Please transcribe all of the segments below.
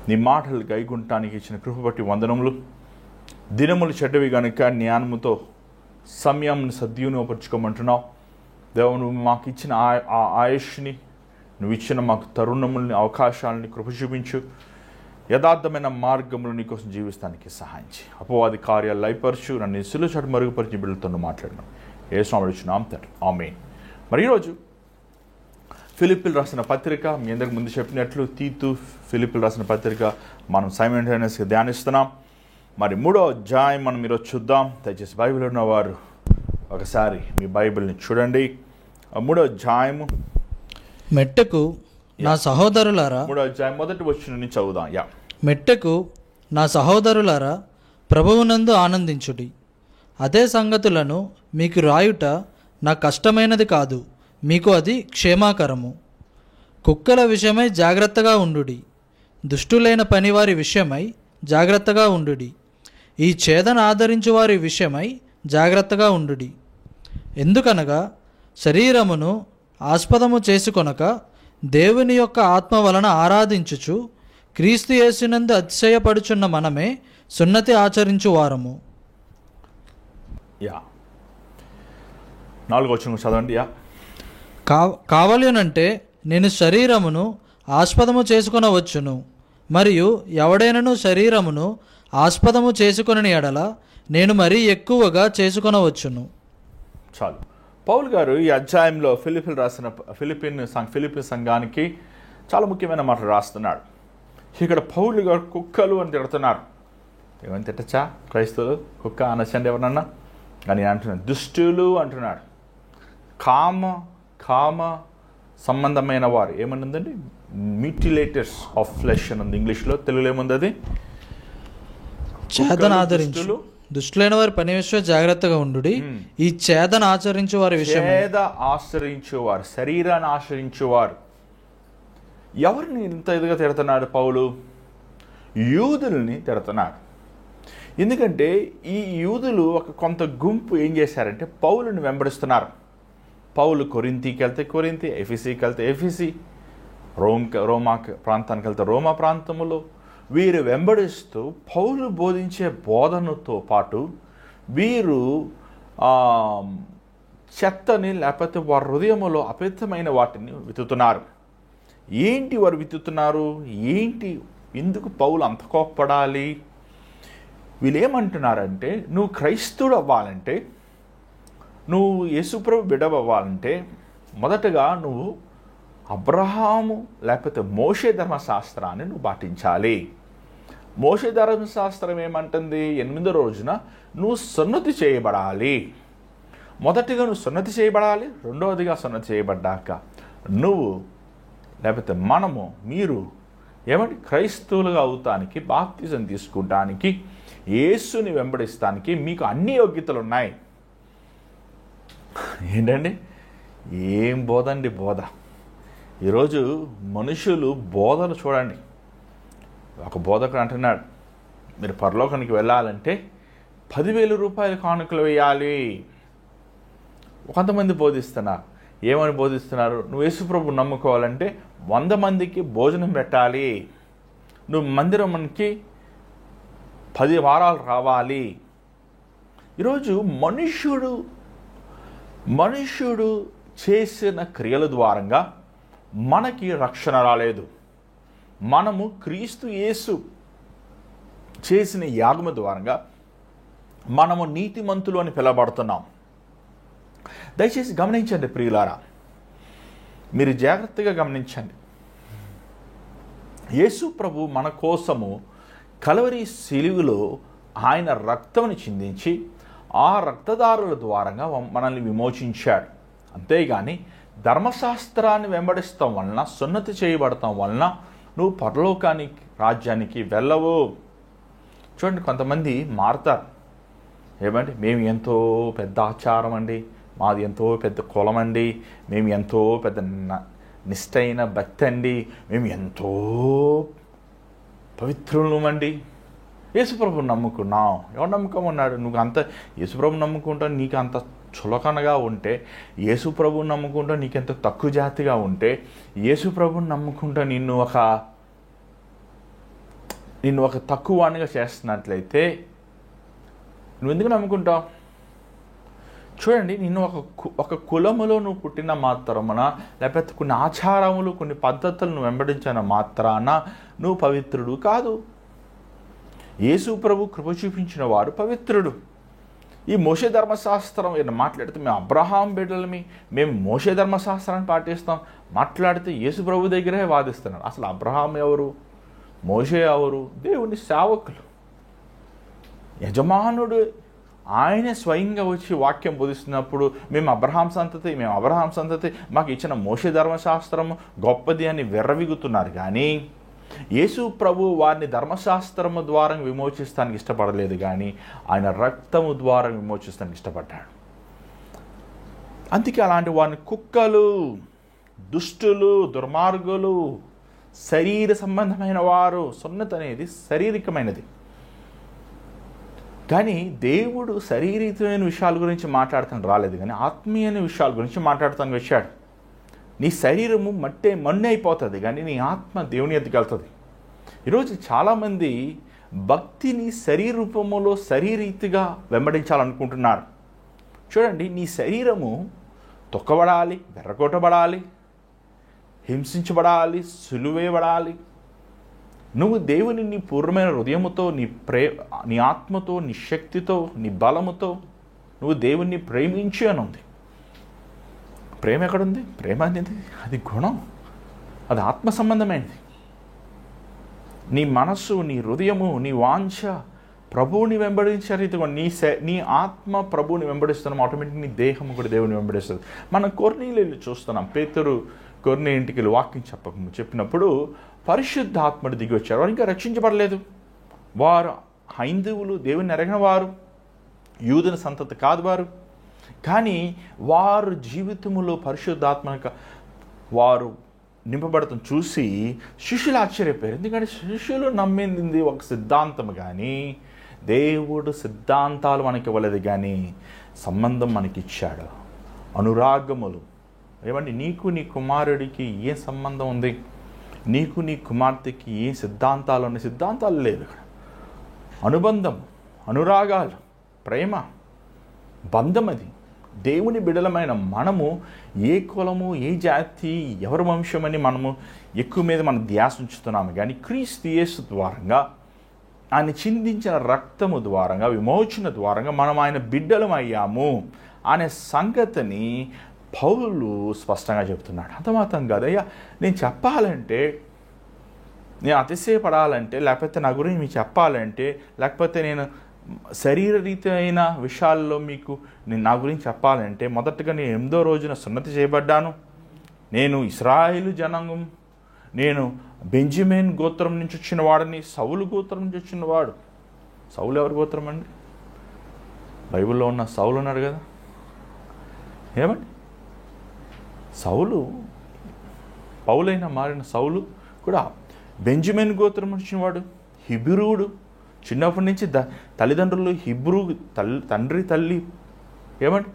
నీ మాటలు గైకుంటానికి ఇచ్చిన కృప బట్టి వందనములు. దినములు చెడ్డవి కనుక జ్ఞానముతో సమయాన్ని సద్వినియోగపరుచుకోమంటున్నావు. దేవుడు మాకు ఇచ్చిన ఆ ఆయుష్ని, నువ్వు ఇచ్చిన మాకు తరుణముల్ని, అవకాశాలని కృప చూపించు. యథార్థమైన మార్గములు నీకోసం జీవిస్తానికి సహాయం చేయి. అపవాది కార్యాలు లయపరచు. నన్ను సిలువ చాటు మరుగుపరిచి బిడ్డలతో మాట్లాడినాం. యేసు నామములో ఇచ్చున్నాం తండ్రి, ఆమేన్. మరి ఈరోజు ఫిలిప్పీలు రాసిన పత్రిక, మీ అందరికి ముందు చెప్పినట్లు తీతు ఫిలిప్పీలు రాసిన పత్రిక మనం సైమల్టేనియస్గా ధ్యానిస్తున్నాం. మరి 3వ అధ్యాయం మనం ఈరోజు చూద్దాం. దయచేసి బైబిల్ ఉన్నవారు ఒకసారి మీ బైబిల్ని చూడండి. 3వ అధ్యాయము మెట్టకు నా సహోదరులారా, 3వ అధ్యాయం మొదటి వచనం నుంచి చదువుదాం. మెట్టకు నా సహోదరులారా, ప్రభువునందు ఆనందించుడి. అదే సంగతులను మీకు రాయుట నాకు కష్టమైనది కాదు, మీకు అది క్షేమాకరము. కుక్కల విషయమై జాగ్రత్తగా ఉండుడి, దుష్టులైన పనివారి విషయమై జాగ్రత్తగా ఉండుడి, ఈ ఛేదన ఆదరించు వారి విషయమై జాగ్రత్తగా ఉండుడి. ఎందుకనగా శరీరమును ఆస్పదము చేసుకొనక దేవుని యొక్క ఆత్మ వలన ఆరాధించుచు క్రీస్తు యేసునందు అతిశయపడుచున్న మనమే సున్నతి ఆచరించు వారము. 4వ వచనం చదవండి. కావలనంటే నేను శరీరమును ఆస్పదము చేసుకొనవచ్చును, మరియు ఎవడైనను శరీరమును ఆస్పదము చేసుకొనని ఎడల నేను మరీ ఎక్కువగా చేసుకొనవచ్చును. చాలు. పౌలు గారు ఈ అధ్యాయంలో ఫిలిప్పీన్ సంఘానికి చాలా ముఖ్యమైన మాట రాస్తున్నాడు. ఇక్కడ పౌలు గారు కుక్కలు అని తిడుతున్నారు. ఏమని తిట్టచ్చా క్రైస్తవులు? కుక్క అనొచ్చండి ఎవరన్నా? కానీ అంటున్నాడు దుష్టులు అంటున్నాడు. కామ సంబంధమైన వారు ఏమనుందండి? మ్యూటిలేటర్స్ ఆఫ్ ఫ్లెష్ అని ఉంది ఇంగ్లీష్లో. తెలుగులో ఏముంది అది? ఛేదన ఆచరించు, దుష్టులైన వారి పని విషయం జాగ్రత్తగా ఉండుడి, ఈ ఛేదన ఆచరించు వారి విషయం. ఆచరించేవారు, శరీరాన్ని ఆచరించేవారు. ఎవరిని ఇంత ఇదిగా తిడుతున్నాడు పౌలు? యూదుల్ని తిడుతున్నాడు. ఎందుకంటే ఈ యూదులు ఒక కొంత గుంపు ఏం చేశారంటే పౌలుని వెంబడిస్తున్నారు. పౌలు కొరింథీకి వెళ్తే కొరింథీ, ఎఫెసీకి వెళ్తే ఎఫెసీ, రోమా ప్రాంతానికి వెళ్తే రోమా ప్రాంతములో వీరు వెంబడిస్తూ పౌలు బోధించే బోధనతో పాటు వీరు చెత్తని లేకపోతే వారి హృదయములో అపవిత్రమైన వాటిని విత్తుతున్నారు. ఏంటి వారు విత్తుతున్నారు? ఏంటి? ఎందుకు పౌలు అంత కోప్పడాలి? వీళ్ళు ఏమంటున్నారంటే నువ్వు క్రైస్తవుడు అవ్వాలంటే, నువ్వు యేసుప్రభు బిడ్డ అవ్వాలంటే మొదటగా నువ్వు అబ్రహాము లేకపోతే మోషే ధర్మశాస్త్రాన్ని నువ్వు పాటించాలి. మోషే ధర్మశాస్త్రం ఏమంటుంది? 8వ రోజున నువ్వు సున్నతి చేయబడాలి. మొదటిగా నువ్వు సున్నతి చేయబడాలి. రెండవదిగా సున్నతి చేయబడ్డాక నువ్వు లేకపోతే మీరు ఏమంటే క్రైస్తవులుగా అవుతానికి, బాప్తిజం తీసుకుంటానికి, యేసుని వెంబడిస్తానికి మీకు అన్ని యోగ్యతలు ఉన్నాయి. ఏంటండి? ఏం బోధండి బోధ! ఈరోజు మనుషులు బోధలు చూడండి. ఒక బోధకుడు అంటున్నాడు, మీరు పరలోకానికి వెళ్ళాలంటే 10,000 రూపాయలు కానుకలు వేయాలి. కొంతమంది బోధిస్తున్నారు. ఏమని బోధిస్తున్నారు? నువ్వు యేసుప్రభు నమ్ముకోవాలంటే 100 మందికి భోజనం పెట్టాలి, నువ్వు మందిరంకి 10 వారాలు రావాలి. ఈరోజు మనుష్యుడు చేసిన క్రియల ద్వారంగా మనకి రక్షణ రాలేదు. మనము క్రీస్తు యేసు చేసిన యాగము ద్వారంగా మనము నీతిమంతులు అని పిలవబడుతున్నాం. దయచేసి గమనించండి ప్రియులారా, మీరు జాగ్రత్తగా గమనించండి. యేసు ప్రభు మన కోసము కల్వరి శిలువలో ఆయన రక్తముని చిందించి ఆ రక్తదారుల ద్వారంగా మనల్ని విమోచించాడు. అంతేగాని ధర్మశాస్త్రాన్ని వెంబడిస్తాం వలన, సున్నతి చేయబడతాం వలన నువ్వు పరలోకానికి రాజ్యానికి వెళ్ళవు. చూడండి, కొంతమంది మారుతారు. ఏమండి? మేము ఎంతో పెద్ద ఆచారం అండి, మాది ఎంతో పెద్ద కులం అండి, మేము ఎంతో పెద్ద నిష్టైన భక్తి అండి, మేము ఎంతో పవిత్రులమండి. యేసుప్రభుని నమ్ముకున్నాం. ఎవరు నమ్ముకోమన్నాడు? నువ్వు అంత యేసుప్రభుని నమ్ముకుంటావు, నీకు అంత చులకనగా ఉంటే, యేసుప్రభుని నమ్ముకుంటా నీకెంత తక్కువ జాతిగా ఉంటే, యేసుప్రభుని నమ్ముకుంటా నిన్ను ఒక నిన్ను ఒక తక్కువనిగా చేస్తున్నట్లయితే నువ్వు ఎందుకు నమ్ముకుంటావు? చూడండి, నిన్ను ఒక కులములో నువ్వు పుట్టిన మాత్రమున, లేకపోతే కొన్ని ఆచారములు, కొన్ని పద్ధతులు నువ్వు వెంబడించిన మాత్రాన నువ్వు పవిత్రుడు కాదు. యేసు ప్రభు కృప చూపించిన వాడు పవిత్రుడు. ఈ మోషే ధర్మశాస్త్రం మాట్లాడితే మేము అబ్రహాం బిడ్డలమి, మేము మోషే ధర్మశాస్త్రాన్ని పాటిస్తాం మాట్లాడితే యేసు ప్రభు దగ్గరే వాదిస్తున్నారు. అసలు అబ్రహాం ఎవరు, మోషే ఎవరు? దేవుని సేవకులు, యజమానుడు. ఆయనే స్వయంగా వచ్చి వాక్యం బోధిస్తున్నప్పుడు మేము అబ్రహాం సంతతి, మాకు ఇచ్చిన మోషే ధర్మశాస్త్రము గొప్పది అని విర్రవిగుతున్నారు. కానీ యేసు ప్రభు వారిని ధర్మశాస్త్రము ద్వారా విమోచిస్తానికి ఇష్టపడలేదు, కానీ ఆయన రక్తము ద్వారా విమోచిస్తానికి ఇష్టపడ్డాడు. అందుకే అలాంటి వారిని కుక్కలు, దుష్టులు, దుర్మార్గులు, శరీర సంబంధమైన వారు. సున్నతి అనేది శారీరకమైనది. కానీ దేవుడు శారీరకమైన విషయాల గురించి మాట్లాడతాను రాలేదు, కానీ ఆత్మీయమైన విషయాల గురించి మాట్లాడతాను వచ్చాడు. నీ శరీరము మన్ను అయిపోతుంది, కానీ నీ ఆత్మ దేవుని ఎద్దుకు వెళ్తుంది. ఈరోజు చాలామంది భక్తిని శరీర రూపంలో శరీరీతిగా వెంబడించాలనుకుంటున్నారు. చూడండి, నీ శరీరము తొక్కబడాలి, వెర్రగొట్టబడాలి, హింసించబడాలి, సులువేయబడాలి. నువ్వు దేవుని నీ పూర్ణమైన హృదయముతో, నీ ఆత్మతో, నీ శక్తితో, నీ బలముతో నువ్వు దేవుణ్ణి ప్రేమించి అని ఉంది. ప్రేమ ఎక్కడుంది? ప్రేమ అనేది అది గుణం, అది ఆత్మ సంబంధమైనది. నీ మనస్సు, నీ హృదయము, నీ వాంఛ ప్రభువుని వెంబడించే రీతిగా నీ ఆత్మ ప్రభువుని వెంబడిస్తున్నాం, ఆటోమేటిక్ నీ దేహం కూడా దేవుని వెంబడిస్తుంది. మనం కొర్నేలియుని చూస్తున్నాం. పేతురు కొర్నేలి ఇంటికి వెళ్ళి వాక్యం చెప్పినప్పుడు పరిశుద్ధాత్ముడు దిగి వచ్చారు. వారు ఇంకా రక్షించబడలేదు. వారు హైందవులు, దేవుని ఎరగిన వారు, యూదుని సంతతి కాదు వారు. కానీ వారు జీవితంలో పరిశుద్ధాత్మ వారు నింపబడటం చూసి శిష్యులు ఆశ్చర్యపోయారు. ఎందుకంటే శిష్యులు నమ్మింది ఒక సిద్ధాంతం, కానీ దేవుడు సిద్ధాంతాలు మనకి ఇవ్వలేదు, కానీ సంబంధం మనకిచ్చాడు. అనురాగములు. ఏమండి, నీకు నీ కుమారుడికి ఏ సంబంధం ఉంది? నీకు నీ కుమార్తెకి ఏ సిద్ధాంతాలు ఉన్నాయి? సిద్ధాంతాలు లేవు ఇక్కడ. అనుబంధం, అనురాగాలు, ప్రేమ, బంధం. అది దేవుని బిడలమైన మనము ఏ కులము, ఏ జాతి, ఎవరి వంశమని మనము ఎక్కువ మీద మనం ధ్యాస ఉంచుతున్నాము. కానీ క్రీస్తు యేసు ద్వారంగా, ఆయన చిందించిన రక్తము ద్వారంగా, విమోచన ద్వారంగా మనం ఆయన బిడ్డలం అయ్యాము అనే సంగతిని పౌలు స్పష్టంగా చెబుతున్నాడు. అంత మాత్రం కాదయ్యా, నేను చెప్పాలంటే, నేను అతిశయపడాలంటే, లేకపోతే నా గురించి మీకు చెప్పాలంటే, లేకపోతే నేను శరీరరీతి అయిన విషయాల్లో మీకు నా గురించి చెప్పాలంటే, మొదటగా నేను 8వ రోజున సున్నతి చేయబడ్డాను. నేను ఇశ్రాయేలు జనాంగం, నేను బెంజమిన్ గోత్రం నుంచి వచ్చిన వాడిని, సౌలు గోత్రం నుంచి వచ్చిన వాడు. సౌలు ఎవరి గోత్రం అండి? బైబిల్లో ఉన్న సౌలు ఉన్నాడు కదా. ఏమండి, సౌలు, పౌలైన మారిన సౌలు కూడా బెంజమిన్ గోత్రం వచ్చిన వాడు, హిబ్రూడు. చిన్నప్పటి నుంచి తల్లిదండ్రులు హిబ్రూ, తండ్రి తల్లి ఏమండి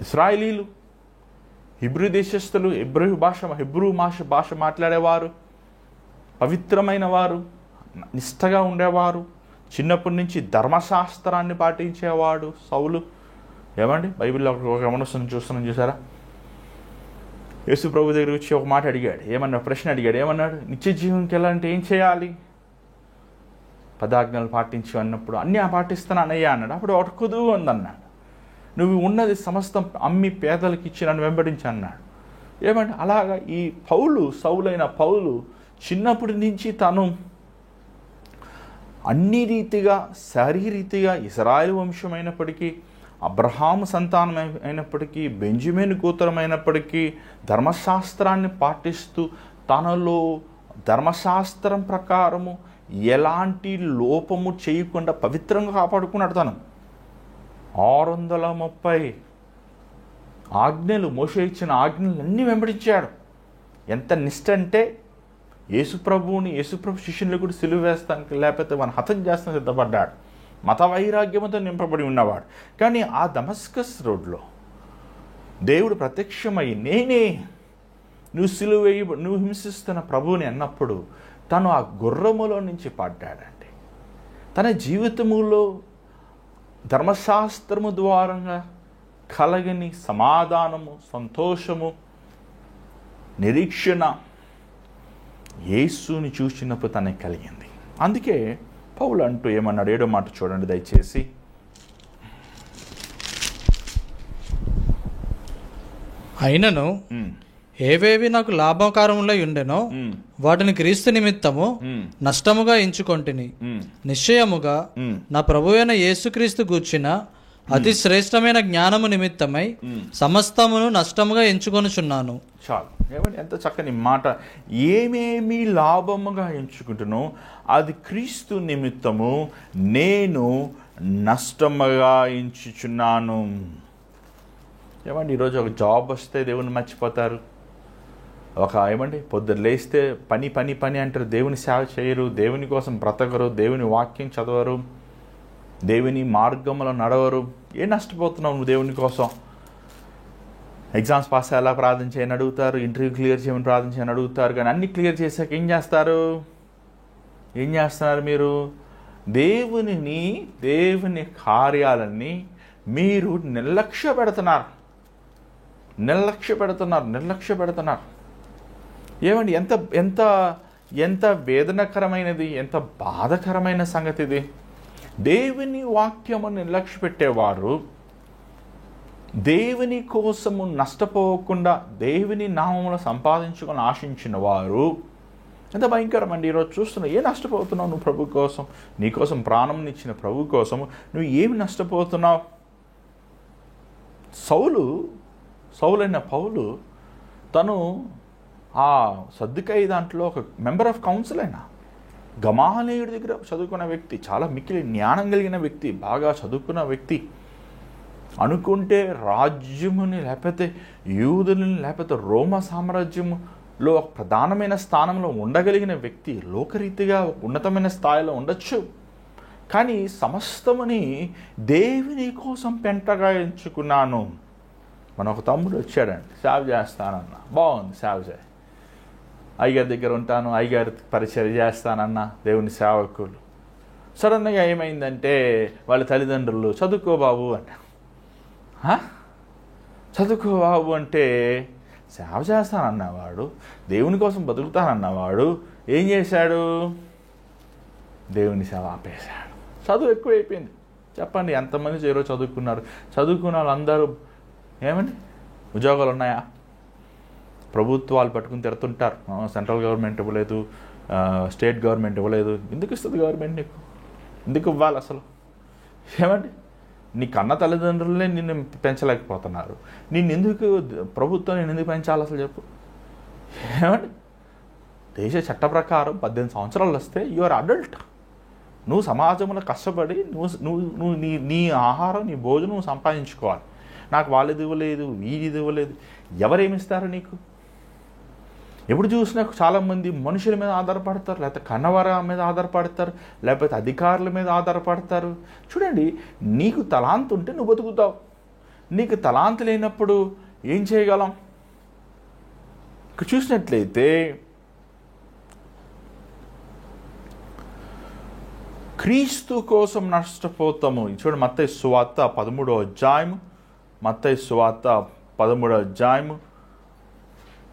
ఇశ్రాయేలీలు, హిబ్రూ దేశస్థులు, హిబ్రూ భాష మాట్లాడేవారు, పవిత్రమైన వారు, నిష్టగా ఉండేవారు. చిన్నప్పటి నుంచి ధర్మశాస్త్రాన్ని పాటించేవాడు సౌలు. ఏమండి, బైబిల్లో ఒక గమనిస్తున్నాం, చూస్తున్నాం, చూసారా? యేసు ప్రభు దగ్గర వచ్చి ఒక మాట అడిగాడు. ప్రశ్న అడిగాడు. ఏమన్నాడు? నిత్య జీవంకి వెళ్ళాలంటే ఏం చేయాలి? 10 ఆజ్ఞలు పాటించు అన్నప్పుడు అన్నీ పాటిస్తానయ్యా అన్నాడు. అప్పుడు ఒక్కదు అందన్నాడు. నువ్వు ఉన్నది సమస్తం అమ్మి పేదలకు ఇచ్చి నన్ను వెంబడించి అన్నాడు. ఏమంటే అలాగా ఈ సౌలైన పౌలు చిన్నప్పటి నుంచి తను అన్ని రీతిగా, శారీరీతిగా ఇశ్రాయేలు వంశమైనప్పటికీ, అబ్రహాము సంతానం అయినప్పటికీ, బెంజమిన్ గోత్రం అయినప్పటికీ ధర్మశాస్త్రాన్ని పాటిస్తూ తనలో ధర్మశాస్త్రం ప్రకారము ఎలాంటి లోపము చేయకుండా పవిత్రంగా కాపాడుకున్నాడు. తను 630 ఆజ్ఞలు, మోషే ఇచ్చిన ఆజ్ఞలు అన్నీ వెంబడించాడు. ఎంత నిష్ట అంటే యేసుప్రభు శిష్యులు కూడా సిలువ వేస్తానికి, లేకపోతే మన హతం చేస్తానికి సిద్ధపడ్డాడు. మత వైరాగ్యంతో నింపబడి ఉన్నవాడు. కానీ ఆ దమస్కస్ రోడ్లో దేవుడు ప్రత్యక్షమై, నేనే నువ్వు సిలువ నువ్వు హింసిస్తున్న ప్రభువుని అన్నప్పుడు తను ఆ గుర్రములో నుంచి పడ్డాడండి. తన జీవితములో ధర్మశాస్త్రము ద్వారా కలగని సమాధానము, సంతోషము, నిరీక్షణ యేసుని చూసినప్పుడు తనకి కలిగింది. అందుకే పౌలు అంటూ ఏమన్నాడు, 7వ మాట చూడండి దయచేసి. అయినను ఏవేవి నాకు లాభకరములై ఉండెనో వాటిని క్రీస్తు నిమిత్తము నష్టముగా ఎంచుకొంటిని. నిశ్చయముగా నా ప్రభువైన యేసుక్రీస్తు గూర్చిన అతి శ్రేష్టమైన జ్ఞానము నిమిత్తమై సమస్తమును నష్టముగా ఎంచుకొనుచున్నాను. చాలు. ఏమంటే ఎంత చక్కని మాట. ఏమేమి లాభముగా ఎంచుకుంటునో అది క్రీస్తు నిమిత్తము నేను నష్టముగా ఎంచుచున్నాను. ఏమండి, ఈరోజు ఒక జాబ్ వస్తే దేవుని మర్చిపోతారు. ఏమండి పొద్దున లేస్తే పని పని పని అంటారు, దేవుని సేవ చేయరు, దేవుని కోసం బ్రతకరు, దేవుని వాక్యం చదవరు, దేవుని మార్గంలో నడవరు. ఏం నష్టపోతున్నావు నువ్వు దేవుని కోసం? ఎగ్జామ్స్ పాస్ ఎలా ప్రార్థన చేయని అడుగుతారు, ఇంటర్వ్యూ క్లియర్ చేయమని ప్రార్థన చేయని అడుగుతారు. కానీ అన్ని క్లియర్ చేశాక ఏం చేస్తున్నారు మీరు? దేవుని కార్యాలన్నీ మీరు నిర్లక్ష్య పెడుతున్నారు. ఏమండి, ఎంత ఎంత ఎంత వేదనకరమైనది, ఎంత బాధకరమైన సంగతి ఇది. దేవుని వాక్యము నిర్లక్ష్య పెట్టేవారు, దేవుని కోసము నష్టపోకుండా దేవుని నామమును సంపాదించుకొని ఆశించిన వారు ఎంత భయంకరమండి. ఈరోజు చూస్తున్నావు, ఏ నష్టపోతున్నావు నువ్వు ప్రభు కోసం? నీకోసం ప్రాణం ఇచ్చిన ప్రభు కోసము నువ్వు ఏమి నష్టపోతున్నావు? సౌలైన పౌలు తను ఆ సద్దుకాయి దాంట్లో ఒక మెంబర్ ఆఫ్ కౌన్సిల్ అయినా, గమాలీయుడి దగ్గర చదువుకున్న వ్యక్తి, చాలా మిక్కిలి జ్ఞానం కలిగిన వ్యక్తి, బాగా చదువుకున్న వ్యక్తి, అనుకుంటే రాజ్యముని లేకపోతే యూదులని లేకపోతే రోమ సామ్రాజ్యములో ఒక ప్రధానమైన స్థానంలో ఉండగలిగిన వ్యక్తి, లోకరీతిగా ఒక ఉన్నతమైన స్థాయిలో ఉండొచ్చు. కానీ సమస్తముని దేవుని కోసం పెంటగా ఎంచుకున్నాను. మన ఒక తమ్ముడు వచ్చాడండి, సేవ చేస్తానన్నా, బాగుంది సేవ చేయి, అయ్యగారి దగ్గర ఉంటాను, అయ్యగారి పరిచయం చేస్తానన్న దేవుని సేవకులు. సడన్గా ఏమైందంటే వాళ్ళ తల్లిదండ్రులు చదువుకో బాబు అంటే సేవ చేస్తానన్నవాడు, దేవుని కోసం బతుకుతానన్నవాడు ఏం చేశాడు? దేవుని సేవ ఆపేశాడు. చదువు ఎక్కువైపోయింది. చెప్పండి, ఎంతమంది ఈరోజు చదువుకున్నారు? చదువుకున్న వాళ్ళందరూ ఏమండి ఉద్యోగాలు ఉన్నాయా? ప్రభుత్వాలు పట్టుకుని తిడుతుంటారు, సెంట్రల్ గవర్నమెంట్ ఇవ్వలేదు, స్టేట్ గవర్నమెంట్ ఇవ్వలేదు. ఎందుకు ఇస్తుంది గవర్నమెంట్ నీకు? ఎందుకు ఇవ్వాలి అసలు? ఏమండి, నీ కన్న తల్లిదండ్రులనే నిన్ను పెంచలేకపోతున్నారు, ఎందుకు ప్రభుత్వం నేను ఎందుకు పెంచాలి అసలు చెప్పు? ఏమండి, దేశ చట్ట ప్రకారం 18 సంవత్సరాలు వస్తే యు ఆర్ అడల్ట్. నువ్వు సమాజంలో కష్టపడి నువ్వు నీ ఆహారం, నీ భోజనం నువ్వు సంపాదించుకోవాలి. నాకు వాళ్ళది ఇవ్వలేదు, వీడిది ఇవ్వలేదు, ఎవరేమిస్తారు నీకు? ఎప్పుడు చూసినా చాలామంది మనుషుల మీద ఆధారపడతారు, లేకపోతే కన్నవారి మీద ఆధారపడతారు, లేకపోతే అధికారుల మీద ఆధారపడతారు. చూడండి, నీకు తలాంతు ఉంటే నువ్వు బతుకుతావు. నీకు తలాంతు లేనప్పుడు ఏం చేయగలం? ఇక్కడ చూసినట్లయితే క్రీస్తు కోసం నష్టపోతాము. చూడండి, మత్తయి సువార్త 13వ అధ్యాయము, మత్తయి సువార్త 13వ అధ్యాయము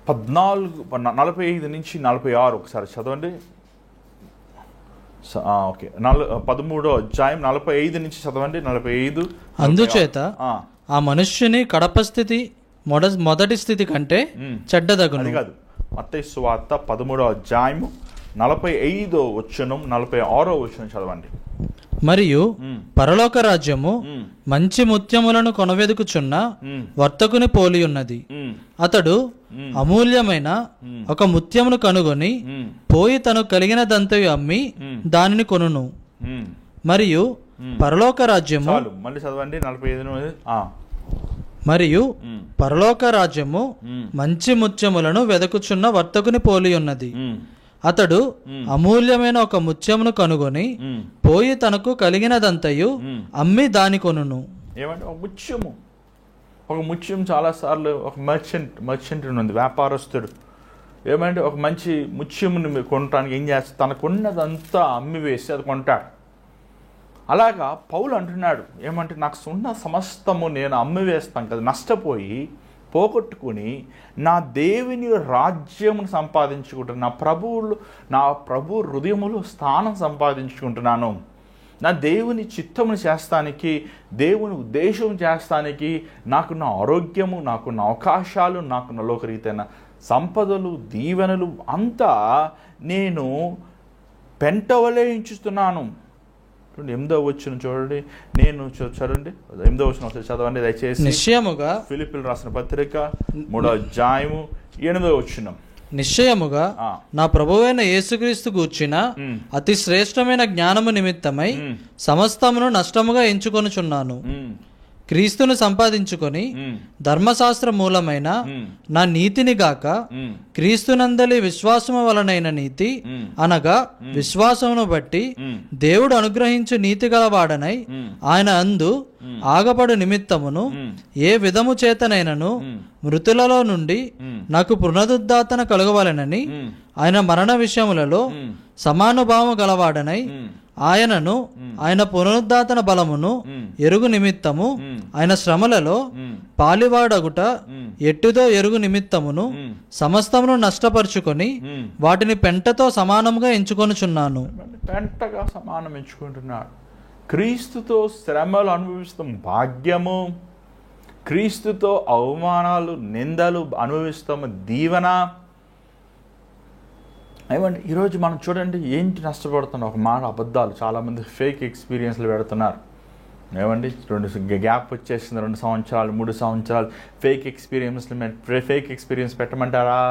45 నుంచి 46 ఒకసారి చదవండి. ఓకే, 13వ అధ్యాయం 45 నుంచి చదవండి. 45. అందుచేత ఆ మనుష్యుని కడప స్థితి మొదటి స్థితి కంటే చెడ్డదగును. అది కాదు, మత్తయి సువార్త 13వ అధ్యాయము 45వ వచనం 46వ వచనం చదవండి. మరియు పరలోక రాజ్యము మంచి ముత్యములను కొనవెదుకుచున్న వర్తకుని పోలి ఉన్నది. అతడు అమూల్యమైన ఒక ముత్యమును కనుగొని పోయి తను కలిగినదంతయు అమ్మి దానిని కొనును. మరియు పరలోక రాజ్యము మరియు పరలోక రాజ్యము మంచి ముత్యములను వెదకుచున్న వర్తకుని పోలి ఉన్నది. అతడు అమూల్యమైన ఒక ముత్యమును కనుగొని పోయి తనకు కలిగినదంతయు అమ్మి దాని కొనును. ఏమంటే ఒక ముత్యం చాలాసార్లు ఒక మర్చెంట్ ఉంది, వ్యాపారస్తుడు. ఏమంటే ఒక మంచి ముత్యముని కొనడానికి ఏం చేస్తాడు, తనకున్నదంతా అమ్మివేసి అది కొంటాడు. అలాగా పౌలు అంటున్నాడు ఏమంటే, నాకు ఉన్న సమస్తము నేను అమ్మివేస్తాను కదా, నష్టపోయి పోగొట్టుకుని నా దేవుని రాజ్యమును సంపాదించుకుంటున్నాను, నా ప్రభు హృదయములో స్థానం సంపాదించుకుంటున్నాను, నా దేవుని చిత్తమును చేస్తానికి, దేవుని ఉద్దేశం చేస్తానికి నాకున్న ఆరోగ్యము, నాకున్న అవకాశాలు, నాకున్న లోకరీతైన సంపదలు, దీవెనలు అంతా నేను పెంటవలే ఎంచుతున్నాను. 8వ వచనం చూడండి, నేను చదవండి 8వ వచనం ఒకసారి చదవండి దయచేసి. నిశ్చయముగా ఫిలిప్పీయులకు రాసిన పత్రిక 3వ అధ్యాయము 8వ వచనం. నిశ్చయముగా నా ప్రభువైన యేసుక్రీస్తు గూర్చిన అతి శ్రేష్టమైన జ్ఞానము నిమిత్తమై సమస్తమును నష్టముగా ఎంచుకొనుచున్నాను. క్రీస్తును సంపాదించుకొని ధర్మశాస్త్ర మూలమైన నా నీతిని గాక క్రీస్తునందలి విశ్వాసము వలనైన నీతి అనగా విశ్వాసమును బట్టి దేవుడు అనుగ్రహించు నీతి గలవాడనై ఆయన అందు ఆగపడు నిమిత్తమును ఏ విధము చేతనైనను మృతులలో నుండి నాకు పునరుద్ధాతన కలుగవలెనని ఆయన మరణ విషయములలో సమానుభావము గలవాడనై ఆయనను ఆయన పునరుద్ధాతన బలమును ఎరుగు నిమిత్తము ఆయన శ్రమలలో పాలివాడగుట ఎట్టుదో ఎరుగు నిమిత్తమును సమస్తమును నష్టపరుచుకొని వాటిని పెంటతో సమానముగా ఎంచుకొనుచున్నాను. పెంటగా సమానం ఎంచుకుంటున్నాడు. క్రీస్తుతో శ్రమలు అనుభవిస్తాం భాగ్యము, క్రీస్తుతో అవమానాలు నిందలు అనుభవిస్తాము దీవెన. ఏమంటే ఈరోజు మనం చూడండి ఏంటి నష్టపడుతున్నాం, ఒక మాట అబద్ధాలు, చాలామంది ఫేక్ ఎక్స్పీరియన్స్లు పెడుతున్నారు. ఏమండి గ్యాప్ వచ్చేసింది 2 సంవత్సరాలు 3 సంవత్సరాలు ఫేక్ ఎక్స్పీరియన్స్ పెట్టమంటారా?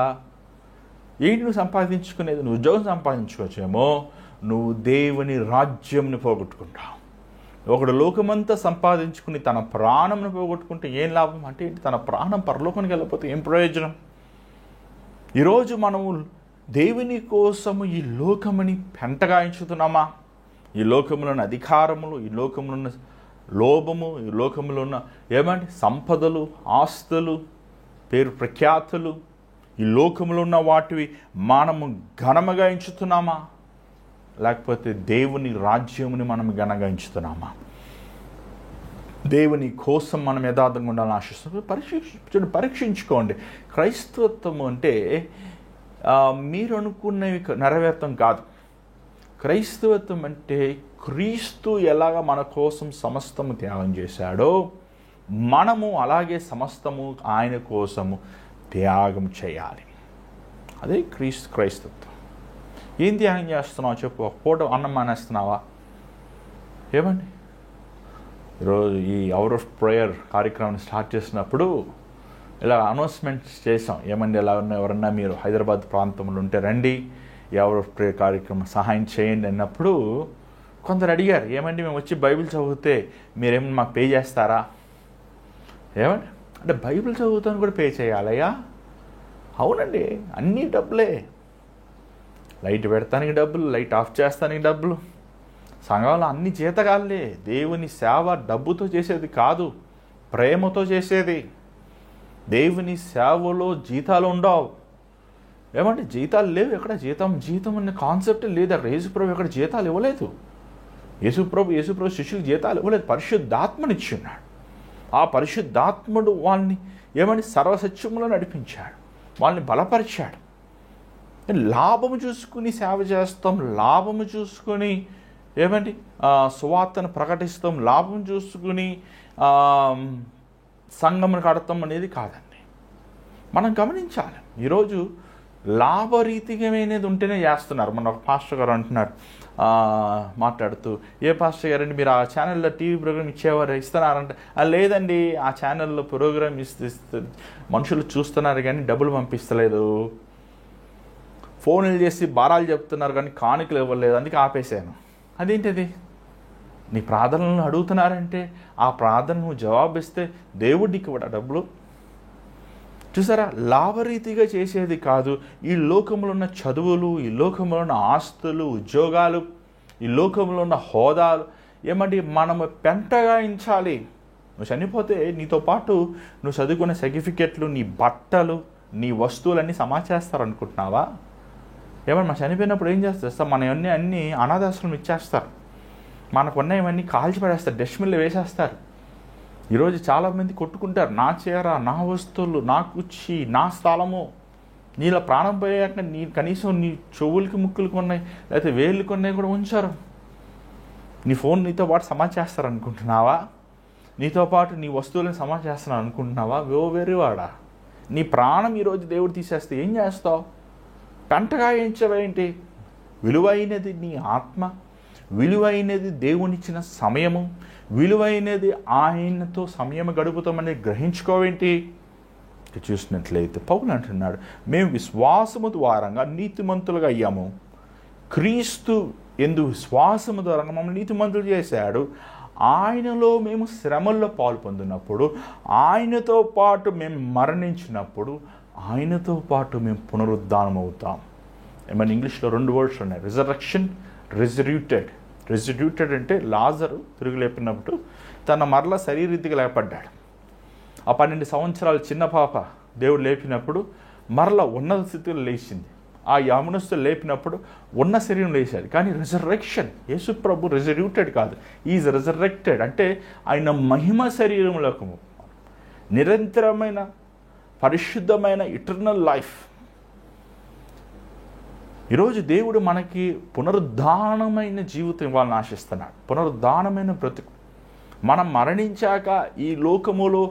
ఏంటి నువ్వు సంపాదించుకునేది? నువ్వు ఉద్యోగం సంపాదించుకోవచ్చేమో, నువ్వు దేవుని రాజ్యంని పోగొట్టుకుంటావు. ఒకడు లోకమంతా సంపాదించుకుని తన ప్రాణంను పోగొట్టుకుంటే ఏం లాభం? అంటే ఏంటి, తన ప్రాణం పరలోకానికి వెళ్ళకపోతే ఏం ప్రయోజనం? ఈరోజు మనము దేవుని కోసము ఈ లోకముని పెంటగా ఎంచుతున్నామా? ఈ లోకములో ఉన్న అధికారములు, ఈ లోకములో ఉన్న లోభము, ఈ లోకములో ఉన్న ఏమంటే సంపదలు, ఆస్తులు, పేరు ప్రఖ్యాతులు, ఈ లోకములో ఉన్న వాటివి మనము ఘనముగా ఎంచుతున్నామా? లేకపోతే దేవుని రాజ్యముని మనం ఘనంగా ఎంచుతున్నామా? దేవుని కోసం మనం యథార్థంగా ఉండాలని ఆశిస్తున్నాం. పరీక్షించుకోండి. క్రైస్తవత్వం అంటే మీరు అనుకున్నవి నెరవేర్తం కాదు. క్రైస్తవత్వం అంటే క్రీస్తు ఎలాగ మన కోసం సమస్తము త్యాగం చేశాడో మనము అలాగే సమస్తము ఆయన కోసము త్యాగం చేయాలి. అదే క్రైస్తవత్వం. ఏం త్యాగం చేస్తున్నావు చెప్పు? ఒక పూట అన్నం మానేస్తున్నావా? ఏమండి ఈరోజు ఈ అవర్ ఆఫ్ ప్రేయర్ కార్యక్రమాన్ని స్టార్ట్ చేసినప్పుడు ఇలా అనౌన్స్మెంట్స్ చేసాం. ఏమండి ఎలా ఉన్న ఎవరన్నా మీరు హైదరాబాద్ ప్రాంతంలో ఉంటే రండి, ఈ అవర్ ఆఫ్ ప్రేయర్ కార్యక్రమం సహాయం చేయండి అన్నప్పుడు కొందరు అడిగారు, ఏమండి మేము వచ్చి బైబిల్ చదివితే మీరేమన్నా మాకు పే చేస్తారా? ఏమండి అంటే బైబిల్ చదువుతాను కూడా పే చేయాలయ్యా? అవునండి, అన్నీ డబ్బులే. లైట్ పెడతానికి డబ్బులు, లైట్ ఆఫ్ చేస్తానికి డబ్బులు. సంఘంలో అన్ని జీతగాళ్ళే. దేవుని సేవ డబ్బుతో చేసేది కాదు, ప్రేమతో చేసేది. దేవుని సేవలో జీతాలు ఉండవు. ఏమంటే జీతాలు లేవు. ఎక్కడ జీతం అనే కాన్సెప్ట్ లేదు అక్కడ. యేసుప్రభు ఎక్కడ జీతాలు ఇవ్వలేదు. యేసుప్రభు శిష్యులకు జీతాలు ఇవ్వలేదు. పరిశుద్ధాత్మనిచ్చున్నాడు. ఆ పరిశుద్ధాత్ముడు వాళ్ళని ఏమని సర్వసత్యములో నడిపించాడు, వాళ్ళని బలపరిచాడు. లాభము చూసుకుని సేవ చేస్తాం, లాభము చూసుకొని ఏమండి సువార్తను ప్రకటిస్తాం, లాభం చూసుకుని సంఘమును కడతాం అనేది కాదండి. మనం గమనించాలి. ఈరోజు లాభరీతిగానేది ఉంటేనే చేస్తున్నారు. మన ఒక పాస్టర్ గారు అంటున్నారు మాట్లాడుతూ, ఏ పాస్టర్ గారండి మీరు ఆ ఛానల్లో టీవీ ప్రోగ్రామ్ ఇస్తున్నారంటే, లేదండి ఆ ఛానల్లో ప్రోగ్రామ్ ఇస్తే మనుషులు చూస్తున్నారు కానీ డబ్బులు పంపిస్తలేదు, ఫోన్లు చేసి భారాలు చెప్తున్నారు కానీ కానుకలు ఇవ్వలేదు, అందుకే ఆపేశాను. అదేంటిది? నీ ప్రార్థనలను అడుగుతున్నారంటే ఆ ప్రార్థన నువ్వు జవాబిస్తే దేవుడికి ఇవ్వడా డబ్బులు? చూసారా, లాభరీతిగా చేసేది కాదు. ఈ లోకంలో ఉన్న చదువులు, ఈ లోకంలో ఉన్న ఆస్తులు, ఉద్యోగాలు, ఈ లోకంలో ఉన్న హోదాలు ఏమంటే మనము పెంటగా ఎంచాలి. నువ్వు చనిపోతే నీతో పాటు నువ్వు చదువుకునే సర్టిఫికెట్లు, నీ బట్టలు, నీ వస్తువులన్నీ సమాచేస్తారు అనుకుంటున్నావా? ఏమన్నా మా చనిపోయినప్పుడు ఏం చేస్తారు? మన అన్నీ అనాథాశ్రమం ఇచ్చేస్తారు, మనకున్నవన్నీ కాల్చిపడేస్తారు, డస్ట్బిన్లో వేసేస్తారు. ఈరోజు చాలామంది కొట్టుకుంటారు, నా చీర, నా వస్తువులు, నా కుర్చీ, నా స్థలము. నీలో ప్రాణం పోయాక నీ కనీసం నీ చెవులకి ముక్కులు కొన్నాయి లేకపోతే వేళ్ళు కొన్నాయి కూడా ఉంచారు. నీ ఫోన్ నీతో పాటు సమాచేస్తారు అనుకుంటున్నావా? నీతో పాటు నీ వస్తువులను సమాచేస్తాను అనుకుంటున్నావా? వేరేవాడా, నీ ప్రాణం ఈరోజు దేవుడు తీసేస్తే ఏం చేస్తావు? పెంటగా ఏంటి? విలువైనది నీ ఆత్మ, విలువైనది దేవునిచ్చిన సమయము, విలువైనది ఆయనతో సమయం గడుపుతామని గ్రహించుకోవేంటి? చూసినట్లయితే పౌలు అంటున్నాడు, మేము విశ్వాసము ద్వారంగా నీతిమంతులుగా అయ్యాము. క్రీస్తు యందు విశ్వాసము ద్వారా మమ్మల్ని నీతిమంతులు చేశాడు. ఆయనలో మేము శ్రమల్లో పాలు పొందినప్పుడు, ఆయనతో పాటు మేము మరణించినప్పుడు, ఆయనతో పాటు మేము పునరుద్ధానం అవుతాం. ఏమైనా ఇంగ్లీష్లో 2 వర్డ్స్ ఉన్నాయి, రిజరక్షన్, రెజర్యూటెడ్. రెజర్యూటెడ్ అంటే లాజరు తిరిగి లేపినప్పుడు తన మరల శరీరీతిగా లేపడ్డాడు. ఆ 12 సంవత్సరాల చిన్న పాప దేవుడు లేపినప్పుడు మరల ఉన్నత స్థితిలో లేచింది. ఆ యవనస్తులు లేపినప్పుడు ఉన్న శరీరం లేచాడు. కానీ రిజర్రెక్షన్, యేసు ప్రభు రెజర్యూటెడ్ కాదు, ఈజ్ రిజర్రెక్టెడ్. అంటే ఆయన మహిమ శరీరంలోకి నిరంతరమైన పరిశుద్ధమైన ఇటర్నల్ లైఫ్. ఈరోజు దేవుడు మనకి పునరుద్ధానమైన జీవితం ఇవ్వాలని ఆశిస్తున్నాడు, పునరుద్ధానమైన బ్రతుకు. మనం మరణించాక ఈ లోకములో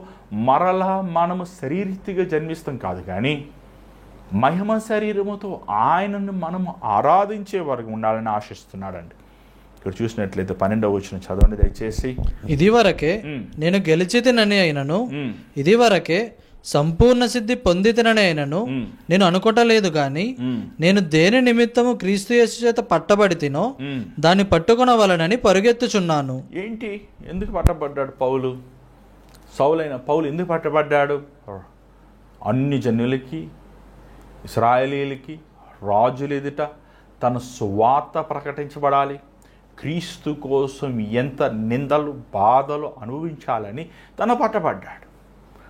మరలా మనము శరీరీతిగా జన్మిస్తాం కాదు, కానీ మహిమ శరీరముతో ఆయనను మనము ఆరాధించే వరకు ఉండాలని ఆశిస్తున్నాడండి. ఇక్కడ చూసినట్లయితే 12వ వచనం చదవండి దయచేసి. ఇది వరకే నేను గెలిచితినని అయినను, ఇది వరకే సంపూర్ణ సిద్ధి పొందితినని అయినను నేను అనుకోవటలేదు గాని, నేను దేని నిమిత్తము క్రీస్తు యేసు చేత పట్టబడితినో దాన్ని పట్టుకొనవలనని పరుగెత్తుచున్నాను. ఏంటి, ఎందుకు పట్టబడ్డాడు పౌలు? సౌలైన పౌలు ఎందుకు పట్టబడ్డాడు? అన్ని జనులకి, ఇశ్రాయేలీలకి, రాజులు ఎదుట తన సువార్త ప్రకటించబడాలి. క్రీస్తు కోసం ఎంత నిందలు బాధలు అనుభవించాలని తన పట్టబడ్డాడు.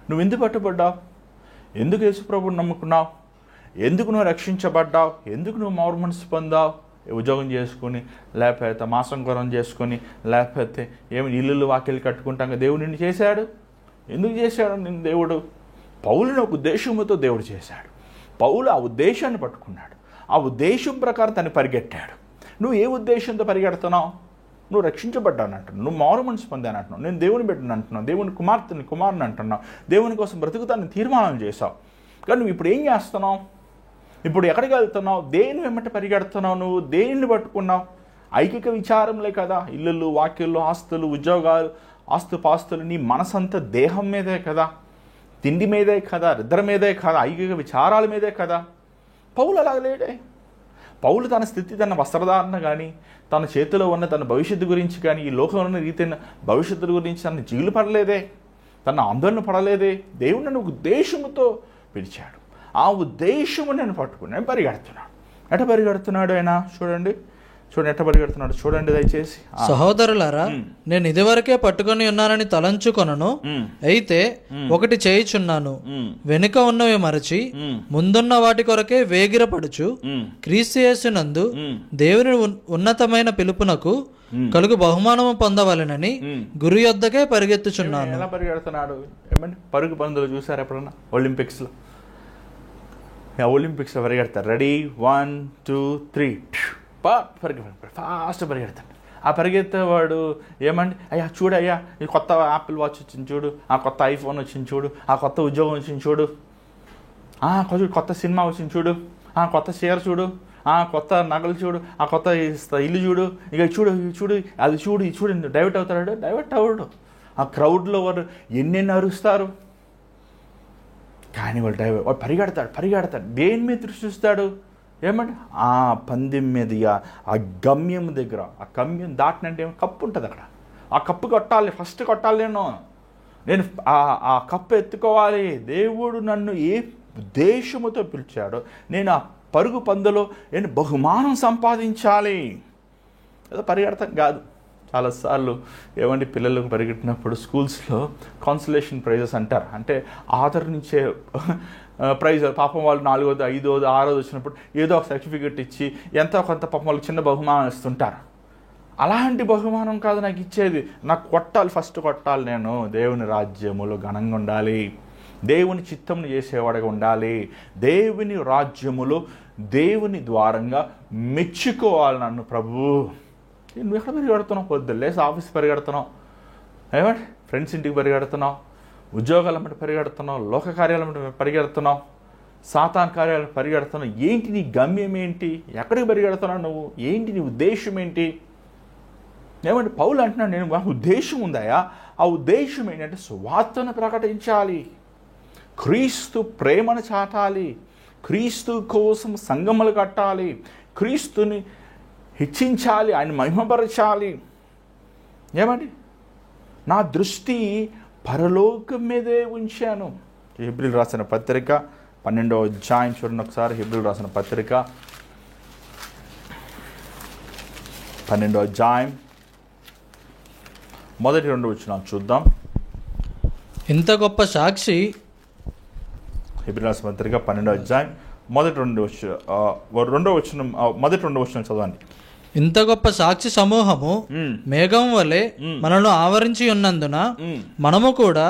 నువ్వు ఎందుకు పట్టబడ్డావు? ఎందుకు యేసుప్రభుని నమ్ముకున్నావు? ఎందుకు నువ్వు రక్షించబడ్డావు? ఎందుకు నువ్వు మారు మనసు పొందావు? ఉద్యోగం చేసుకొని, లేకపోతే మాసం కొరం చేసుకొని, లేకపోతే ఏమి ఇల్లు వాకిలు కట్టుకుంటాక దేవుడు నిన్ను చేశాడు? ఎందుకు చేశాడు నిన్ను దేవుడు? పౌలుని ఒక ఉద్దేశంతో దేవుడు చేశాడు. పౌలు ఆ ఉద్దేశాన్ని పట్టుకున్నాడు, ఆ ఉద్దేశం ప్రకారం తను పరిగెట్టాడు. నువ్వు ఏ ఉద్దేశంతో పరిగెడుతున్నావు? నువ్వు రక్షించబడ్డాను అంటున్నావు, నువ్వు మారు మనసు పొందాను అంటున్నావు, నేను దేవుని బిడ్డను అంటున్నావు, దేవుని కుమారుని అంటున్నావు, దేవుని కోసం బ్రతుకుతాన్ని తీర్మానం చేశావు. కానీ నువ్వు ఇప్పుడు ఏం చేస్తున్నావు? ఇప్పుడు ఎక్కడికి వెళ్తున్నావు? దేని వెంబట పరిగెడుతున్నావు? నువ్వు దేనిని పట్టుకున్నావు? ఐకిక విచారంలే కదా, ఇల్లులు, వాక్యులు, ఆస్తులు, ఉద్యోగాలు, ఆస్తుపాస్తులు. నీ మనసంతా దేహం మీదే కదా, తిండి మీదే కదా, నిద్ర మీదే కదా, ఐకిక విచారాల మీదే కదా. పౌలు అలాగ లేడే. పౌలు తన స్థితి, తన వస్త్రధారణ కానీ, తన చేతిలో ఉన్న తన భవిష్యత్తు గురించి కానీ, ఈ లోకంలో ఉన్న రీతిన భవిష్యత్తు గురించి తన జిగులు పడలేదే, తన ఆందోళన పడలేదే. దేవుడు నన్ను ఉద్దేశముతో పిలిచాడు. ఆ ఉద్దేశము నేను పట్టుకుని నేను పరిగెడుతున్నాడు. ఎట పరిగెడుతున్నాడు ఆయన? చూడండి ఎట్ట పరిగెడుతున్నాడు చూడండి దయచేసి. సహోదరులారా, నేను ఇదివరకే పట్టుకొని ఉన్నానని తలంచుకొనను, అయితే ఒకటి చేయుచున్నాను, వెనుక ఉన్నవి మరచి ముందున్న వాటి కొరకే వేగిరపడుచు క్రీస్తు యేసునందు దేవుని ఉన్నతమైన పిలుపునకు కలుగు బహుమానము పొందవలెనని గురు యొద్దకే పరిగెత్తుచున్నాను. ఎలా పరిగెడుతున్నాడు? ఏమండి, పరుగు పందులు చూసారు ఎప్పుడన్నా? ఒలింపిక్స్లో పరిగెడతారు. Ready, 1 2 3 fast పరిగెడతాడు. ఆ పరిగెత్తేవాడు ఏమండి, అయ్యా చూడయ్యా, ఈ కొత్త యాపిల్ వాచ్ వచ్చింది చూడు, ఆ కొత్త ఐఫోన్ వచ్చింది చూడు, ఆ కొత్త ఉద్యోగం వచ్చింది చూడు, కొత్త సినిమా వచ్చింది చూడు, ఆ కొత్త షేర్ చూడు, ఆ కొత్త నగలు చూడు, ఆ కొత్త ఇల్లు చూడు, ఇక చూడు అది చూడు, ఇది చూడు. డైవర్ట్ అవుతాడు? డైవర్ట్ అవ్వడు. ఆ క్రౌడ్లో వాడు ఎన్నెన్ని అరుస్తారు, కానీ వాడు పరిగెడతాడు. దేని మీద దృష్టిస్తాడు? ఏమంటే ఆ పందెం మీద, ఆ గమ్యం దగ్గర. ఆ గమ్యం దాటినంటే కప్పు ఉంటుంది అక్కడ. ఆ కప్పు ఫస్ట్ కొట్టాలి. నేను ఆ కప్పు ఎత్తుకోవాలి. దేవుడు నన్ను ఏ ఉద్దేశముతో పిలిచాడో నేను ఆ పరుగు పందులో నేను బహుమానం సంపాదించాలి. ఏదో పరిగెడతాం కాదు. చాలాసార్లు ఏమండి, పిల్లలకు పరిగెట్టినప్పుడు స్కూల్స్లో కాన్సలేషన్ ప్రైజెస్ అంటారు. అంటే ఆదరించే ప్రైజ్, పాపం వాళ్ళు 4వ, 5వ, 6వ వచ్చినప్పుడు ఏదో ఒక సర్టిఫికెట్ ఇచ్చి ఎంతో కొంత పాపం వాళ్ళకి చిన్న బహుమానం ఇస్తుంటారు. అలాంటి బహుమానం కాదు నాకు ఇచ్చేది. నాకు కొట్టాలి, ఫస్ట్ కొట్టాలి, నేను దేవుని రాజ్యములో ఘనంగా ఉండాలి, దేవుని చిత్తంను చేసేవాడిగా ఉండాలి, దేవుని రాజ్యములో దేవుని ద్వారంగా మెచ్చుకోవాలి నన్ను ప్రభువు. నువ్వు ఎక్కడ పరిగెడుతున్నావు? పొద్దులేసి ఆఫీస్ పరిగెడుతున్నావు, ఏమంటే ఫ్రెండ్స్ ఇంటికి పరిగెడుతున్నావు, ఉద్యోగాల మట్టి పరిగెడుతున్నావు, లోక కార్యాల మట్టి పరిగెడుతున్నావు, సాతాన్ కార్యాలు పరిగెడుతున్నావు. ఏంటి నీ గమ్యం ఏంటి? ఎక్కడికి పరిగెడుతున్నావు నువ్వు? ఏంటి నీ ఉద్దేశం ఏంటి? ఏమంటే పౌలు అంటున్నాడు, నేను ఉద్దేశం ఉందాయా? ఆ ఉద్దేశం ఏంటంటే సువార్తను ప్రకటించాలి, క్రీస్తు ప్రేమను చాటాలి, క్రీస్తు కోసం సంఘములు కట్టాలి, క్రీస్తుని హెచ్చించాలి, ఆయన మహిమపరచాలి. ఏమండి నా దృష్టి పరలోకం మీదే ఉంచాను. హెబ్రీయులకు రాసిన పత్రిక 12వ అధ్యాయం చూడండి ఒకసారి. హెబ్రీయులకు రాసిన పత్రిక 12వ అధ్యాయం మొదటి 2 వచనాలు చూద్దాం. ఇంత గొప్ప సాక్షి, హెబ్రీయులకు రాసిన పత్రిక 12వ అధ్యాయం మొదటి 2 వచనం, మొదటి 2 వచనం చదవండి. ఇంత గొప్ప సాక్షి సమూహము మేఘం వలె మనల్ని ఆవరించి ఉన్నందున మనము కూడా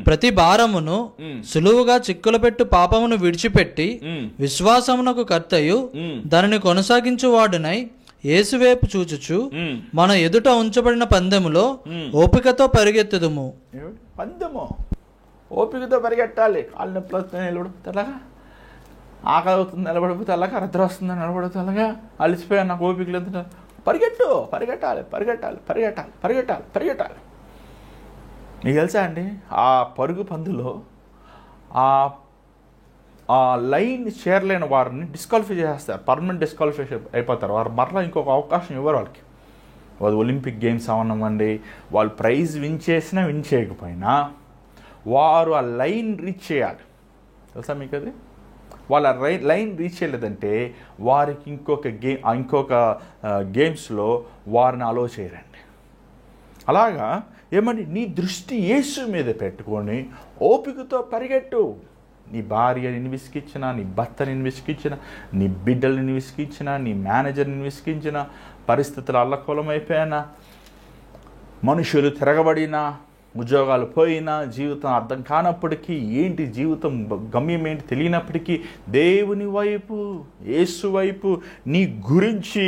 ప్రతి భారమును సులువుగా చిక్కులు పెట్టు పాపమును విడిచిపెట్టి విశ్వాసమునకు కర్తయు దానిని కొనసాగించువాడునై యేసువైపు చూచుచు మన ఎదుట ఉంచబడిన పందెములో ఓపికతో పరిగెత్తుదుము. పందెము ఓపికతో పరిగెట్టాలి. కాళ్ళు నొప్పులు వస్తున్నాయి, నిలబడిపోతే అలాగా, ఆకలి అవుతుంది నిలబడిపోతే అలాగా, నిద్ర వస్తుంది నిలబడిపోతే అలాగా, అలసిపోయాను నాకు ఓపిక లేదు, పరిగెట్టాలి. మీకు తెలుసా అండి, ఆ పరుగు పందులో ఆ లైన్ చేరలేని వారిని డిస్క్వాలిఫై చేస్తారు, పర్మనెంట్ డిస్క్వాలిఫై అయిపోతారు. వారు మరలా ఇంకొక అవకాశం ఇవ్వరు వాళ్ళకి. వాళ్ళు ఒలింపిక్ గేమ్స్ అవనమండి, వాళ్ళు ప్రైజ్ విన్ చేసినా విన్ చేయకపోయినా వారు ఆ లైన్ రీచ్ చేయాలి. తెలుసా మీకు అది? వాళ్ళ లైన్ రీచ్ చేయలేదంటే వారికి ఇంకొక గేమ్స్లో వారిని అలో చేయరండి. అలాగా ఏమండి, నీ దృష్టి యేసు మీద పెట్టుకొని ఓపికతో పరిగెట్టు. నీ భార్యని విసికించిన, నీ భర్తని విసికించిన, నీ బిడ్డలని విసికించిన, నీ మేనేజర్ని విసికించిన, పరిస్థితులు అల్లకూలం అయిపోయినా, మనుషులు తిరగబడినా, ఉద్యోగాలు పోయినా, జీవితం అర్థం కానప్పటికీ, ఏంటి జీవితం గమ్యం ఏంటి తెలియనప్పటికీ దేవుని వైపు, యేసు వైపు నీ గురించి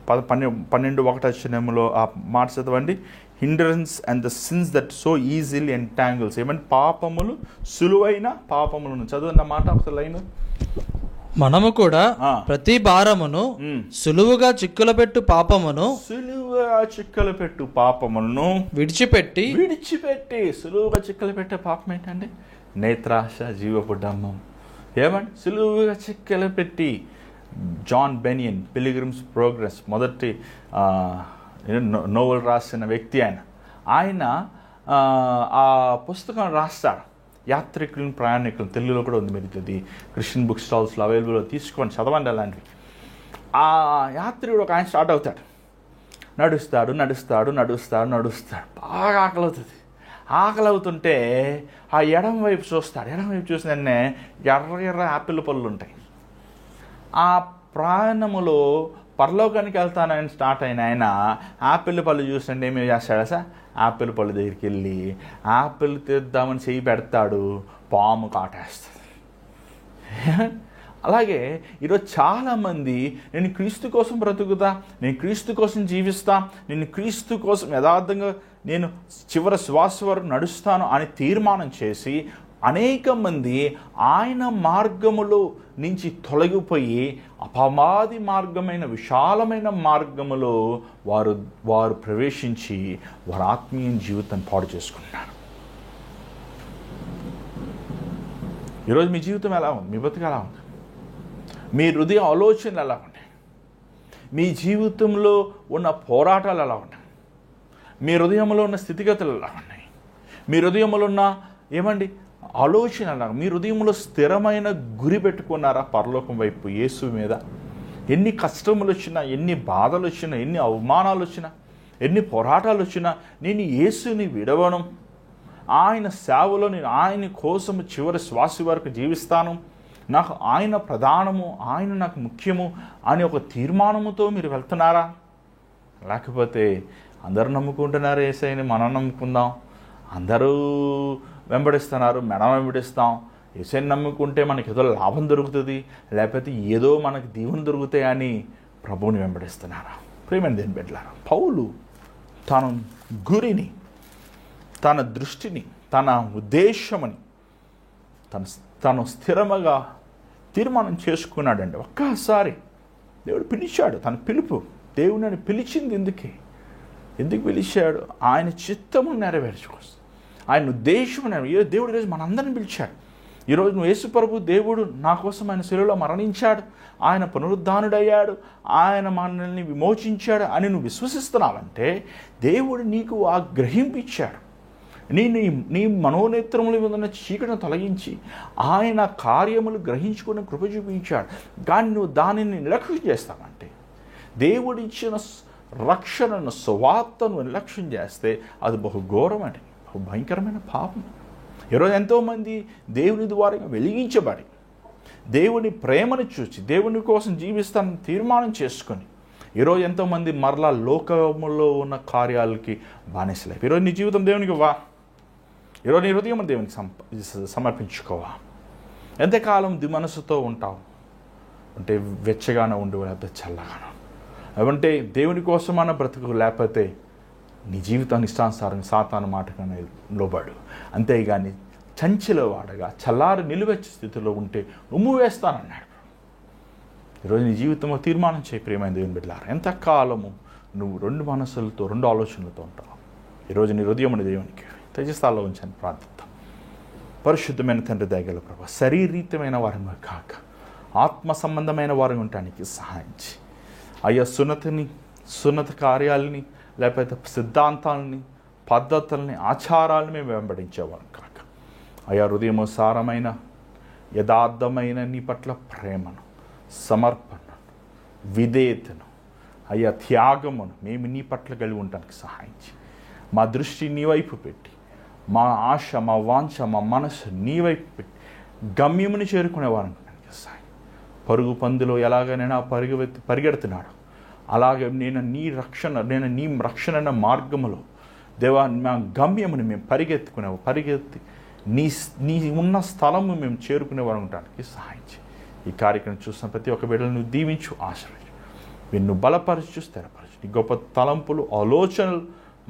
12:1 ఆ మాట చదవండి. Hindrance and the sins that so easily entangles. ఏమంటే పాపములు సులువైన పాపములను. చదవండి ఆ మాట ఒక లైన్. మనము కూడా ప్రతి భారమును సులువుగా చిక్కులు పెట్టు పాపమును విడిచిపెట్టి. సులువుగా చిక్కులు పెట్టే పాపం ఏంటండి? నేత్రాశ, జీవపు డమ్మం. ఏమండి సులువుగా చిక్కులు పెట్టి. జాన్ బెనియన్, పిలిగ్రిమ్స్ ప్రోగ్రెస్ మొదటి నోవెల్ రాసిన వ్యక్తి. ఆయన ఆ పుస్తకం రాస్తాడు, యాత్రికులను ప్రయాణికులను. తెలుగులో కూడా ఉంది, మీరు ఇది క్రిస్టియన్ బుక్ స్టాల్స్లో అవైలబుల్లో తీసుకొని చదవండి అలాంటివి. ఆ యాత్రికుడు ఒక ఆయన స్టార్ట్ అవుతాడు, నడుస్తాడు. బాగా ఆకలి అవుతుంది. ఆకలి అవుతుంటే ఆ ఎడమ వైపు చూస్తాడు. ఎడమ వైపు చూసిన వెంటనే ఎర్ర యాపిల్ పళ్ళు ఉంటాయి. ఆ ప్రయాణములో పరలోకానికి వెళ్తానని స్టార్ట్ అయిన ఆయన యాపిల్ పళ్ళు చూస్తుంటే ఏమేమి చేస్తాడు సార్? యాపిల్ పళ్ళు దగ్గరికి వెళ్ళి యాపిల్ తీద్దామని చెయ్యి పెడతాడు, పాము కాటేస్తుంది. అలాగే ఈరోజు చాలామంది నేను క్రీస్తు కోసం బ్రతుకుతా, నేను క్రీస్తు కోసం జీవిస్తా, నేను క్రీస్తు కోసం యథార్థంగా నేను చివరి శ్వాస వరకు నడుస్తాను అని తీర్మానం చేసి అనేక మంది ఆయన మార్గములో నుంచి తొలగిపోయి అపవాది మార్గమైన విశాలమైన మార్గములో వారు ప్రవేశించి వారి ఆత్మీయ జీవితాన్ని పాడు చేసుకుంటున్నారు. ఈరోజు మీ జీవితం ఎలా ఉంది? మీ బతుకు ఎలా ఉంది? మీ హృదయ ఆలోచనలు ఎలా ఉన్నాయి? మీ జీవితంలో ఉన్న పోరాటాలు ఎలా ఉన్నాయి? మీ హృదయంలో ఉన్న స్థితిగతులు ఎలా ఉన్నాయి? మీ హృదయంలో ఉన్న ఆలోచన, మీ హృదయంలో స్థిరమైన గురి పెట్టుకున్నారా పరలోకం వైపు, యేసు మీద? ఎన్ని కష్టములు వచ్చినా, ఎన్ని బాధలు వచ్చినా, ఎన్ని అవమానాలు వచ్చినా, ఎన్ని పోరాటాలు వచ్చినా నేను యేసుని విడవను ఆయన సేవలో నేను ఆయన కోసం చివరి శ్వాస వరకు జీవిస్తాను, నాకు ఆయన ప్రధానము, ఆయన నాకు ముఖ్యము అని ఒక తీర్మానముతో మీరు వెళ్తున్నారా? లేకపోతే అందరూ నమ్ముకుంటున్నారు యేసయ్యని, మనం నమ్ముకుందాం, అందరూ వెంబడిస్తున్నారు మనం వెంబడిస్తాం, యేసయ్యని నమ్ముకుంటే మనకి ఏదో లాభం దొరుకుతుంది, లేకపోతే ఏదో మనకి దీవెన దొరుకుతాయి అని ప్రభువుని వెంబడిస్తున్నారా? ప్రియమైన దేని బిడ్డలారా, పౌలు తన గురిని, తన దృష్టిని, తన ఉద్దేశమని తను స్థిరముగా తీర్మానం చేసుకున్నాడండి. ఒక్కసారి దేవుడు పిలిచాడు. తన పిలుపు, దేవుడు నన్ను పిలిచింది ఎందుకు పిలిచాడు? ఆయన చిత్తము నెరవేర్చుకోసం, ఆయన ఉద్దేశం దేవుడు ఈరోజు మనందరిని పిలిచాడు. ఈరోజు నువ్వు యేసు ప్రభు దేవుడు నా కోసం ఆయన శిలువలో మరణించాడు, ఆయన పునరుద్ధానుడయ్యాడు, ఆయన మనల్ని విమోచించాడు అని నువ్వు విశ్వసిస్తున్నావంటే దేవుడు నీకు ఆ గ్రహింపిచ్చాడు. నీ మనోనేత్రముల మీద ఉన్న చీకటిని తొలగించి ఆయన కార్యములు గ్రహించుకుని కృప చూపించాడు. కానీ నువ్వు దానిని నిర్లక్ష్యం చేస్తావంటే, దేవుడిచ్చిన రక్షణను, సువార్తను నిర్లక్ష్యం చేస్తే అది బహుఘోరమని, బహు భయంకరమైన పాపం. ఈరోజు ఎంతోమంది దేవుని ద్వారా వెలిగించబడి, దేవుని ప్రేమను చూసి, దేవుని కోసం జీవిస్తానని తీర్మానం చేసుకొని, ఈరోజు ఎంతోమంది మరలా లోకములో ఉన్న కార్యాలకి బానిసలే. ఈరోజు నీ జీవితం దేవునికి ఈరోజు నీ హృదయం దేవునికి సమర్పించుకోవా. ఎంతకాలం మనసుతో ఉంటావు అంటే వెచ్చగానే ఉండు, లేకపోతే చల్లగానే అంటే దేవుని కోసమన్న బ్రతుకు, లేకపోతే నీ జీవితాన్ని ఇష్టానుసారం సాతాను మాటగానే లోబడు. అంతేగాని చంచలవాడగా చల్లారి నిలువెచ్చే స్థితిలో ఉంటే నువ్వు వేస్తానన్నాడు. ఈరోజు నీ జీవితంలో తీర్మానం చేయి ప్రియమైన దేవుని బిడ్డలారా. ఎంతకాలము నువ్వు రెండు మనసులతో, రెండు ఆలోచనలతో ఉంటావు? ఈరోజు నీ హృదయముని దేవునికి తేజస్థాల్లో ఉంచని ప్రార్థిద్దాం. పరిశుద్ధమైన తండ్రి దయగల ప్రభా, శరీరీతమైన వారంగా కాక ఆత్మ సంబంధమైన వారంగా ఉండటానికి సహాయం చేయి అయ్యా. సున్నత కార్యాలని, లేకపోతే సిద్ధాంతాలని, పద్ధతుల్ని, ఆచారాలను మేము వెంబడించేవాళ్ళం కాక అయ్యా, హృదయము సారమైన యథార్థమైన నీ పట్ల ప్రేమను, సమర్పణను, విధేయతను అయ్యా, త్యాగమును మేము నీ పట్ల కలిగి ఉండటానికి సహాయం చేయి. మా దృష్టి నీ వైపు పెట్టి, మా ఆశ, మా వాంఛ, మా మనసు నీ వైపు పెట్టి గమ్యముని చేరుకునేవారు సహాయం. పరుగు పందులో ఎలాగైనా పరిగెడుతున్నాడు, అలాగే నేను నీ రక్షణ మార్గములో దేవా, మా గమ్యముని మేము పరిగెత్తి నీ ఉన్న స్థలము మేము చేరుకునేవారు ఉండడానికి సహాయం చేయి. ఈ కార్యక్రమం చూసిన ప్రతి ఒక్క బిడ్డలను నువ్వు దీవించు, ఆశీర్వదించు, నిన్ను బలపరచు, స్థిరపరచు. నీ గొప్ప తలంపులు, ఆలోచనలు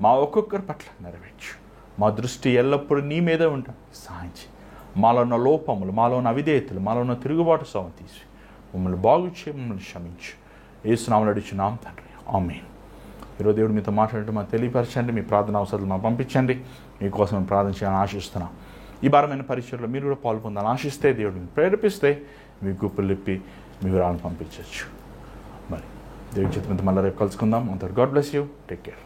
మా ఒక్కొక్కరి పట్ల నెరవేర్చు. మా దృష్టి ఎల్లప్పుడూ నీ మీదే ఉండడానికి సహాయం చేయి. మాలో ఉన్న లోపములు, మాలో ఉన్న అవిధేయతలు, మాలో ఉన్న తిరుగుబాటు సవం తీసి మమ్మల్ని బాగు చేయి, మమ్మల్ని క్షమించు. యేసునామములో అడుగుచున్నాం తండ్రి, ఆమేన్. ఈరోజు దేవుడు మీతో మాట్లాడటం మాకు తెలియపరచండి. మీ ప్రార్థన అవసరాలు మాకు పంపించండి. మీకోసం మేము ప్రార్థన చేయాలని ఆశిస్తున్నాం. ఈ భారమైన పరిచయలో మీరు కూడా పాల్పొందాలని ఆశిస్తే, దేవుడిని ప్రేరేపిస్తే మీ గుప్పులిప్పి మీ వివరాలను పంపించవచ్చు. మరి దేవుడి చేతి మీద మళ్ళీ రేపు కలుసుకుందాం. అంతవరకు God bless you. Take care.